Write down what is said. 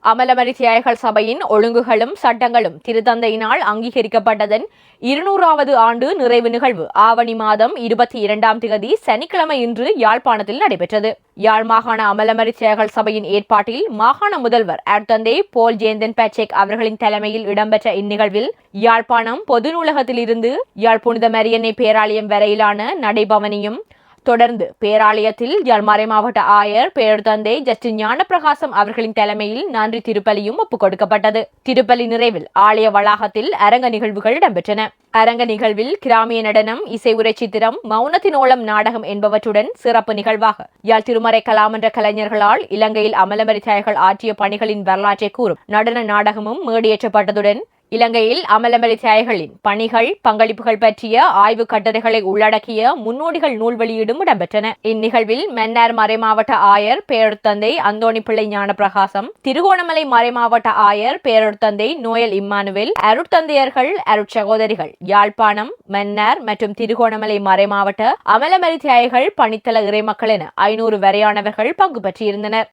அமலமரி தியாகிகள் சபையின் ஒழுங்குகளும் சட்டங்களும் திருத்தந்தையினால் அங்கீகரிக்கப்பட்டதன் 200வது ஆண்டு நிறைவு நிகழ்வு ஆவணி மாதம் 22ஆம் தேதி சனிக்கிழமை இன்று யாழ்ப்பாணத்தில் நடைபெற்றது. யாழ் மாகாண அமலமரி தியாகிகள் சபையின் ஏற்பாட்டில் மாகாண முதல்வர் அருட்தந்தை போல் ஜேந்தன் பேச்செக் அவர்களின் தலைமையில் இடம்பெற்ற இந்நிகழ்வில் யாழ்ப்பாணம் பொது நூலகத்திலிருந்து யாழ் புனித மரியன்னை பேராலயம் வரையிலான நடைபவனியும் தொடர்ந்து பேராலயத்தில் யாழ் மறைமாவட்ட ஆயர் பேரொருத்தந்தை ஜஸ்டின் ஞானப்பிரகாசம் அவர்களின் தலைமையில் நன்றி திருப்பலியும் ஒப்புக் கொடுக்கப்பட்டது. திருப்பலி நிறைவில் ஆலய வளாகத்தில் அரங்க நிகழ்வுகள் இடம்பெற்றன. அரங்க நிகழ்வில் கிராமிய நடனம், இசை உரை சித்திரம், மௌனத்தினோளம் நாடகம் என்பவற்றுடன் சிறப்பு நிகழ்வாக யாழ் திருமறை கலாமன்ற கலைஞர்களால் இலங்கையில் அமலமரி தியாகிகள் ஆற்றிய பணிகளின் வரலாற்றை கூறும் நடன நாடகமும் மேடையேற்றப்பட்டதுடன் இலங்கையில் அமலமரி தியாகிகளின் பணிகள் பங்களிப்புகள் பற்றிய ஆய்வு கட்டுரைகளை உள்ளடக்கிய முன்னோடிகள் நூல் வெளியீடும் இடம்பெற்றன. இந்நிகழ்வில் மன்னார் மறைமாவட்ட ஆயர் பேரொருத்தந்தை அந்தோணி பிள்ளை ஞானப்பிரகாசம், திருகோணமலை மறைமாவட்ட ஆயர் பேரொருத்தந்தை நோயல் இம்மானுவேல், அருட்தந்தையர்கள், அருட்சகோதரிகள், யாழ்ப்பாணம், மன்னார் மற்றும் திருகோணமலை மறைமாவட்ட அமலமரி தியாகிகள் பணித்தள இறைமக்கள் என 500 வரையானவர்கள் பங்கு பற்றியிருந்தனர்.